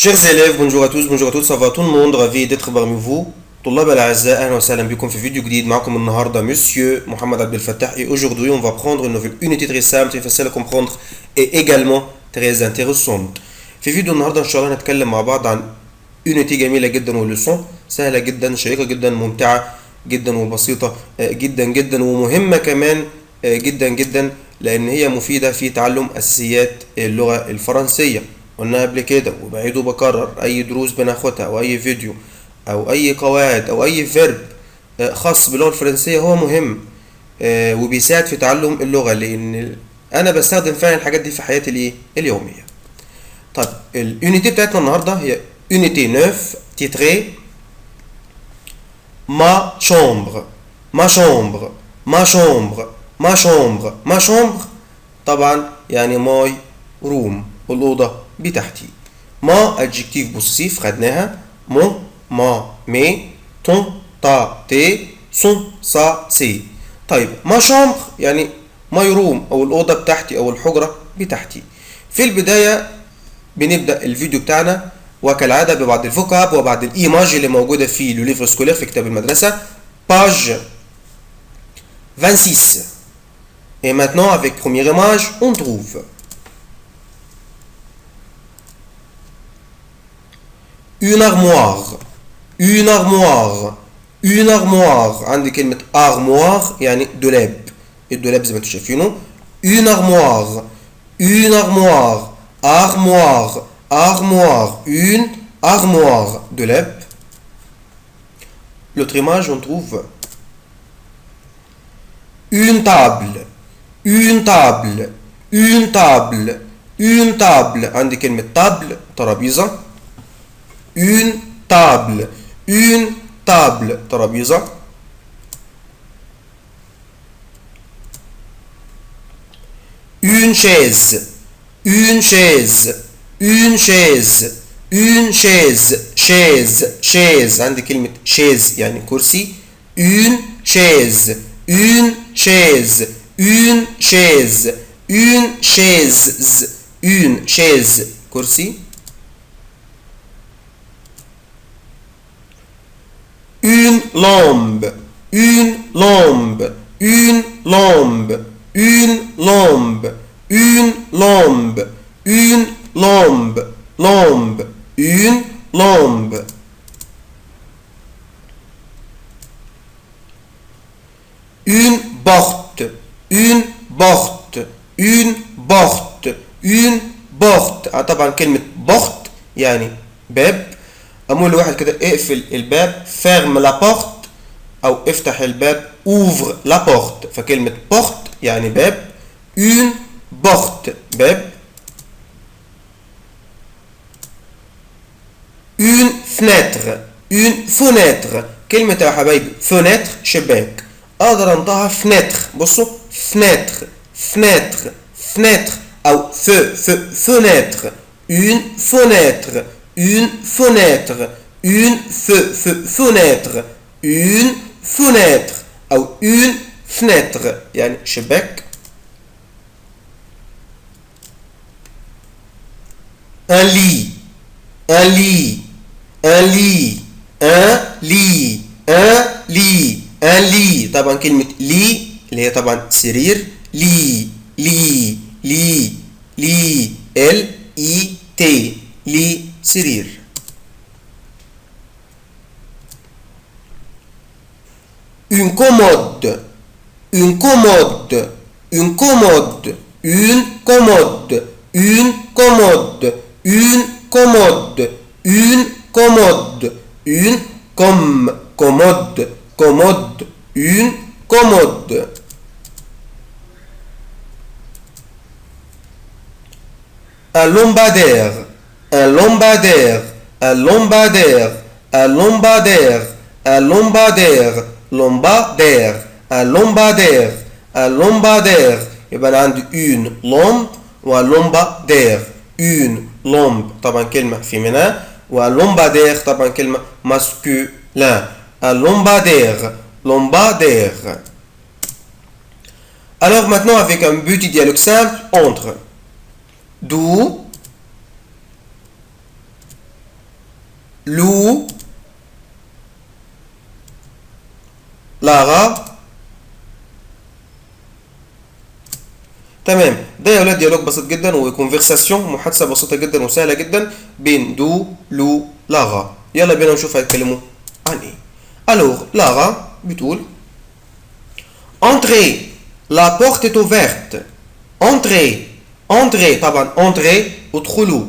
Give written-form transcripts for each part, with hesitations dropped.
Chers élèves, bonjour à tous, bonjour à toutes, ça va tout le monde, ravi d'être parmi vous. طلاب الأعزاء أهلا وسهلا بكم في فيديو جديد معكم النهاردة Monsieur Mohamed Abdel Fattah et aujourd'hui on va prendre une nouvelle unité très simple, très facile à comprendre et également très intéressante. في فيديو النهاردة إن شاء الله نتكلم مع بعض عن unité جميلة جدا ولسون سهلة جدا شيقة جدا ممتعة جدا وبسيطة جدا جدا ومهمة كمان جدا جدا لأن هي مفيدة في تعلم أساسيات اللغة الفرنسية. قلنا قبل كده وبعيد وبكرر اي دروس بناخدها او اي فيديو او اي قواعد او اي فيرب خاص باللغه الفرنسيه هو مهم وبيساعد في تعلم اللغه لان انا بستخدم فعلا الحاجات دي في حياتي الايه اليوميه. طيب اليونيتي بتاعتنا النهارده هي يونيتي 9 تيتري ما شامبر ما شامبر ما شامبر ما شامبر ما شامبر طبعا يعني ماي روم الأوضة بتاعتي. ما adjectif بوسيسيف خدناها مون ما مي تون تا تي سون سا سي. طيب ما شامبر يعني ماي روم أو الأوضة بتاعتي أو الحجرة بتاعتي. في البداية بنبدأ الفيديو بتاعنا وكالعادة ببعض الفوكاب وبعض الإيماج اللي موجودة في لو ليفر سكولير في كتاب المدرسة page 26. Et maintenant avec première image on trouve une armoire une armoire une armoire عندي كلمة armoire يعني دولاب الدولاب زي ما انتم شايفينه une armoire une armoire armoire armoire une armoire دولاب. L'autre image on trouve une table une table une table une table عندي كلمة table ترابيزة une table ترابيزة. une chaise une chaise une chaise une chaise chaise chaise عندي كلمة chaise يعني كرسي une chaise une chaise une chaise une chaise une chaise كرسي. une lampe une lampe une lampe une lampe une lampe une lampe lampe une lampe. une porte une porte une porte une porte طبعا كلمة porte يعني باب. أقول لواحد كده اقفل الباب ferme la porte أو افتح الباب ouvre la porte فكلمة porte يعني باب une porte باب. une fenêtre une fenêtre كلمة يا حبايبي fenêtre شباك أقدر أنطقها fenêtre بصوا fenêtre fenêtre fenêtre أو fenêtre une fenêtre une fenêtre une fenêtre une fenêtre أو une fenêtre يعني شباك. un lit un lit un lit un lit un lit un lit طبعا كلمة لي اللي هي طبعا سرير لي لي لي لي ال اي تي لي سرير. une commode une commode une commode une commode une commode une commode une commode une commode commode une commode. un lampadaire un lampadaire un lampadaire un lampadaire un lampadaire lampadaire un lampadaire un lampadaire يبقى أنا عندي une lampe و lampadaire une lampe طبعا كلمة féminin و lampadaire طبعا كلمة masculin un lampadaire lampadaire. Alors maintenant avec un petit dialogue simple entre d'où لو لارا. تمام. ده يا ولاد ديالوج بسيط جدا وكونفرساسيون، محادثه بسيطه جدا وسهله جدا بين دو لو لارا. يلا بينا نشوف هيتكلموا عن ايه. الوغ لارا بتقول entrez la porte est ouverte. entrez entrez طبعا entrez ادخلوا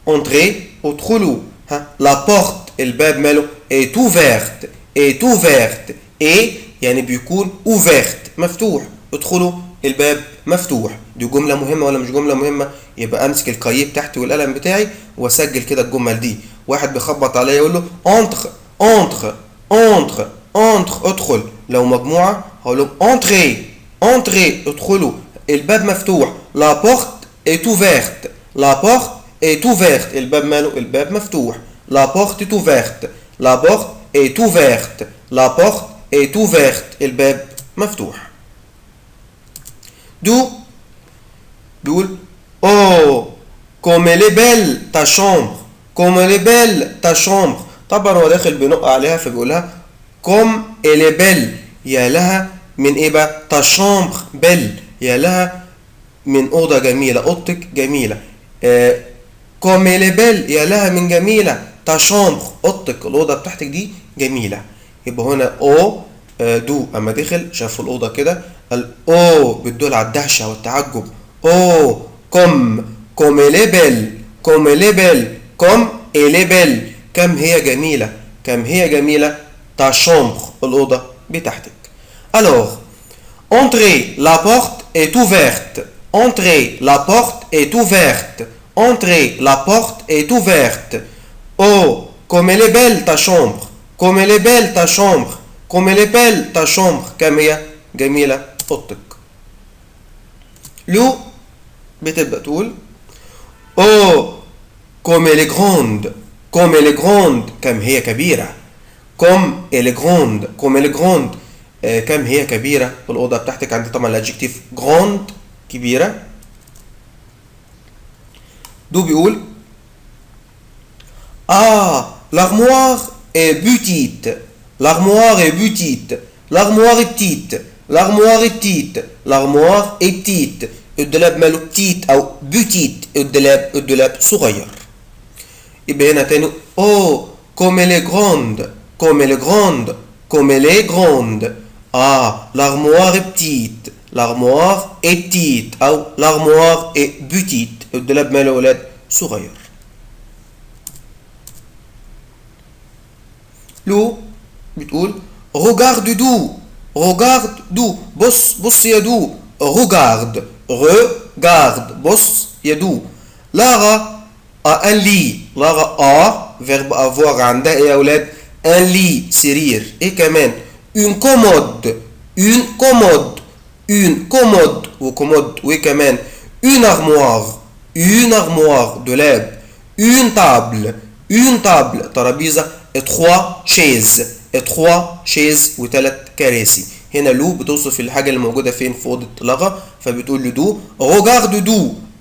entrez ادخلوا. ها la porte الباب ماله est ouverte est ouverte et يعني بيكون ouverte مفتوح. ادخلوا الباب مفتوح. دي جمله مهمه ولا مش جمله مهمه؟ يبقى امسك الكاييه بتاعتي والقلم بتاعي واسجل كده الجمل دي. واحد بيخبط عليا يقول له entre entre entre entre ادخل. لو مجموعه هقول لهم entrez entrez ادخلوا الباب مفتوح. la porte est ouverte la porte est ouverte الباب ماله الباب مفتوح. la porte est ouverte la porte est ouverte la porte est ouverte الباب مفتوح. دو بيقول oh comme elle est belle ta chambre comme elle est belle ta chambre. طبعا هو داخل بينق عليها فبيقولها comme elle est belle يا لها من ايه بقى ta chambre belle يا لها من اوضه جميله اوضتك جميله. comme elle est belle يا لها من جميله ta chambre اوضتك الاوضه بتاعتك دي جميله. يبقى هنا او دو اما دخل شاف الاوضه كده الاو بتدل على الدهشه والتعجب. او كم كم elle est belle كم elle est belle كم elle est belle كم هي جميله كم هي جميله ta chambre الاوضه بتاعتك. alors entrez la porte est ouverte entrez la porte est ouverte entrez la porte est ouverte. oh comme elle est belle ta chambre comme elle est belle ta chambre comme elle est belle ta chambre كم هي جميلة أوضتك. لو بتبدأ تقول oh comme elle est grande comme elle est grande كم هي كبيرة comme elle est grande comme elle est grande كم هي كبيرة. الأوضة بتاعتك عندي طبعا الأدجكتيف grande كبيرة. دو بيقول l'armoire est petite l'armoire est petite l'armoire est petite l'armoire est petite l'armoire est petite. الدولاب ماله petite أو petite الدولاب صغير. يبقى هنا تاني oh comme elle est grande comme elle est grande comme elle est grande. l'armoire est petite l'armoire est petite أو l'armoire est petite الدولاب ماله ولاد صغير. لو بتقول regarde d'où regarde d'où بص يا دو regarde regarde بص يا دو. لارا a un lit لارا verbe avoir عندها ايه يا اولاد un lit سرير. ايه كمان une commode une commode une commode وكومود. وايه كمان une armoire دولاب une table ترابيزه et trois chaises وثلاث كراسي. هنا لو بتوصف الحاجه اللي موجوده فين في اوضه لغا فبتقول له دو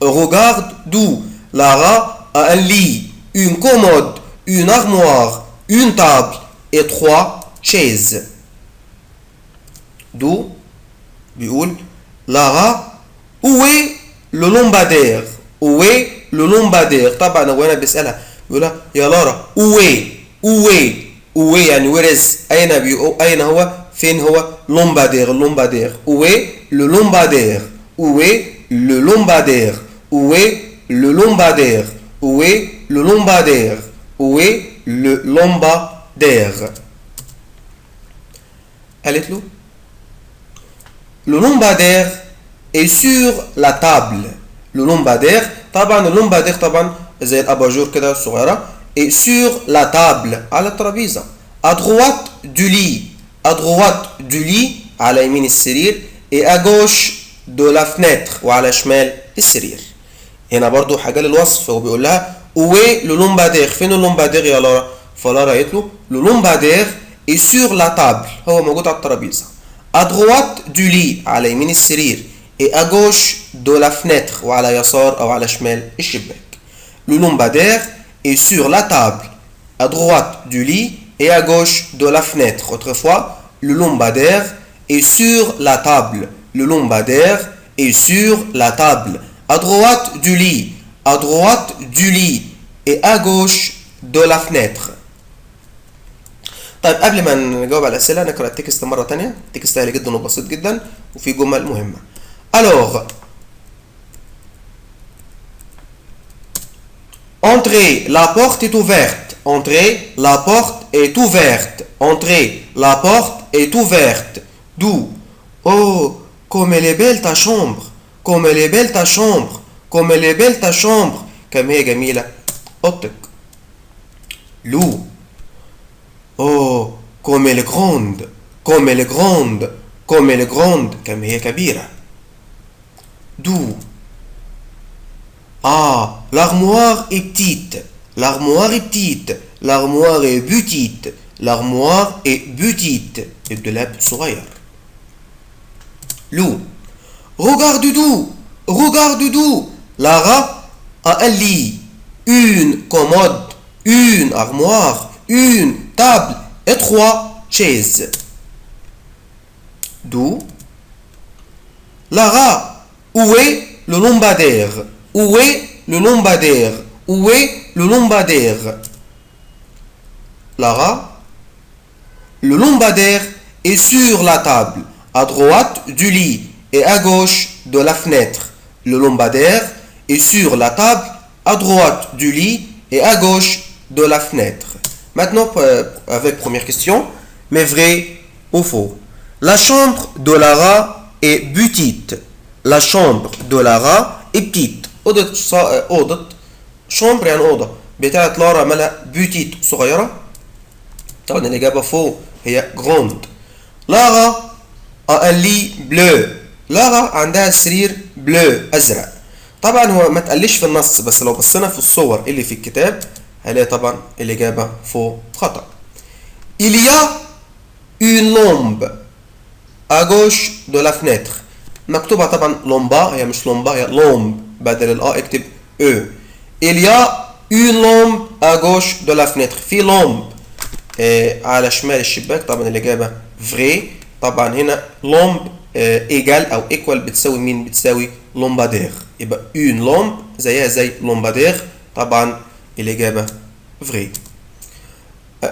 regarde d'où Lara a un lit une commode une armoire une table et trois chaises. دو بيقول لارا où est le lampadaire où est le lampadaire. طبعا هو هنا بيسالها بيقولها يا لارا où est يعني where is أين هو فين هو lampadaire où est le lampadaire où est le lampadaire où est le lampadaire où est le lampadaire où est le lampadaire. قالت له le lampadaire est sur la table. le lampadaire طبعا اللومبادير طبعا زي الاباجور كده الصغيره et sur la table على الترابيزه. à droite du lit على يمين السرير et à gauche de la fenêtre وعلى شمال السرير. هنا برضو حاجه للوصف هو بيقول لها où est le lampadaire فين اللومبادير يا لارا. فلارا قالت له le lampadaire est sur la table هو موجود على الترابيزه. à droite du lit على يمين السرير et à gauche de la fenêtre وعلى يسار أو على شمال الشباك. le lampadaire est sur la table à droite du lit et à gauche de la fenêtre. Autrefois, le lampadaire est sur la table. Le lampadaire est sur la table. À droite du lit et à gauche de la fenêtre. طيب قبل ما نجاوب على الأسئلة نقرأ التكست مرة تانية. التكست سهل جدا وبسيط جدا وفي جمل مهمة. Alors, entrez, la porte est ouverte. Entrez, la porte est ouverte. Entrez, la porte est ouverte. D'où? Oh, comme elle est belle ta chambre. Comme elle est belle ta chambre. Comme elle est belle ta chambre. كم هي جميلة أوضتك. لو. Oh, comme elle est grande. Comme elle est grande. Comme elle est grande. كم هي كبيرة. D'où? Ah, l'armoire est petite. L'armoire est petite. L'armoire est petite. L'armoire est petite. الدولاب صغير. Lou. Regarde d'où. Regarde d'où. Lara a un lit, une commode, une armoire, une table et 3 chaises. D'où? Lara, où est le lampadaire? Où est le lampadaire? Où est le lampadaire? Lara, le lampadaire est sur la table, à droite du lit et à gauche de la fenêtre. Le lampadaire est sur la table, à droite du lit et à gauche de la fenêtre. Maintenant, avec première question, mais vrai ou faux? La chambre de Lara est petite. La chambre de Lara est petite. أوضة chambre يعني أوضة بتاعت لارا مالها petite صغيرة. طبعا الإجابة فaux هي grande. لارا a un lit bleu. لارا عندها سرير بلو أزرق. طبعا هو ما تقلش في النص بس لو بصينا في الصور اللي في الكتاب هنلاقي طبعا الإجابة فaux خطأ. Il y a une lampe à gauche de la fenêtre. مكتوبة طبعا لومبا هي مش لومبا هي لومب بدل الآ اكتب او. Il y a une lampe à gauche de la fenêtre. في لومب على شمال الشباك. طبعا الإجابة vrai. طبعا هنا لومب ايجال او ايكوال بتساوي مين؟ بتساوي لومبادير. يبقى une lampe زيها زي لومبادير. طبعا الإجابة vrai.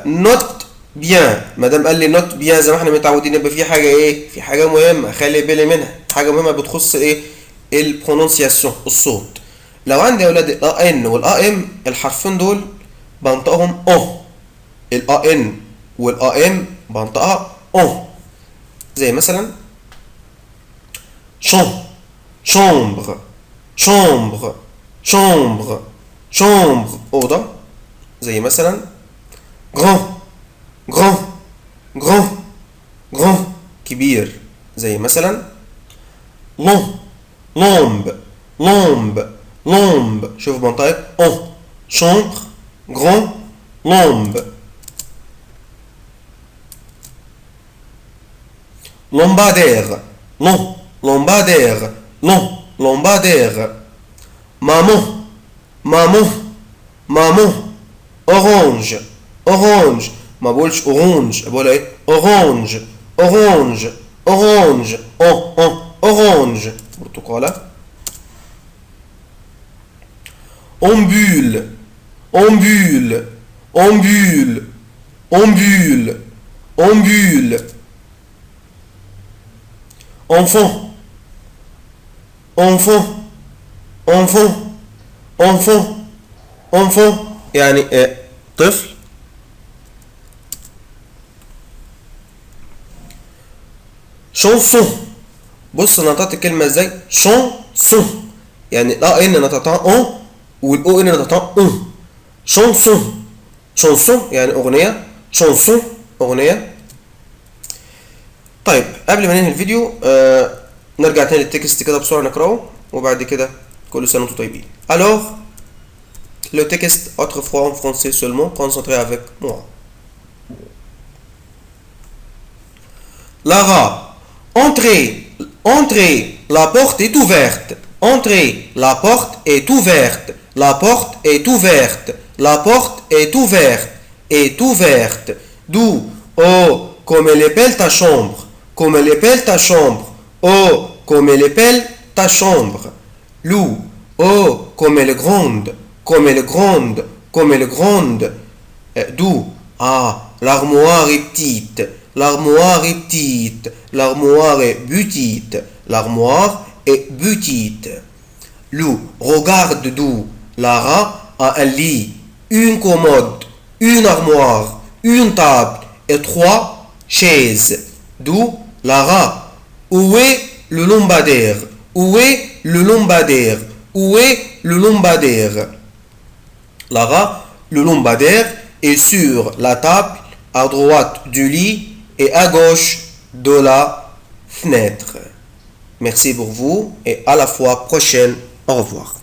نوت بيان. ما دام قال لي نوت بيان زي ما احنا متعودين يبقى في حاجه ايه؟ في حاجه مهمه خلي بالي منها. حاجه مهمه بتخص ايه؟ البرونونسياسيون الصوت. لو عندي يا اولاد الا ان والا ام الحرفين دول بنطقهم او. الا ان والا ام بنطقها او. زي مثلا شون شامبر شامبر شامبر شامبر اوضه. زي مثلا grand grand grand grand كبير. زي مثلا long lambe lambe lambe. شوف بنطق on chambre grand lambe. lampadaire non lampadaire non lampadaire. maman maman maman orange orange. ما بقولش orange بقول ايه orange orange orange orange. برتقالة. ambule ambule ambule ambule ambule. enfant enfant enfant enfant enfant يعني طفل. chanson. بص نطقت الكلمة ازاي؟ chanson يعني لا ان نطقتها ان والاو ان نطقتها ان. chanson chanson يعني اغنية. chanson اغنية. طيب قبل ما ننهي الفيديو نرجع تاني للتكست كده بسرعة نقرأه وبعد كده كل سنة وانتم طيبين. Alors le texte autrefois en français seulement, concentrez avec moi. Lara, entrez, entrez, la porte est ouverte. Entrez, la porte est ouverte. La porte est ouverte. La porte est ouverte. est ouverte. D'où, oh, comme elle est belle ta chambre. Comme elle est belle ta chambre. Oh, comme elle est belle ta chambre. Lou, oh, comme elle est grande. Comme elle est grande. Comme elle est grande. D'où, ah, l'armoire est petite. L'armoire est petite. L'armoire est petite. L'armoire est petite. Lou, regarde d'où. Lara a un lit, une commode, une armoire, une table et 3 chaises. D'où Lara. Où est le lampadaire? Où est le lampadaire? Où est le lampadaire? Lara, le lampadaire est sur la table à droite du lit et à gauche de la fenêtre. Merci pour vous et à la fois prochaine. Au revoir.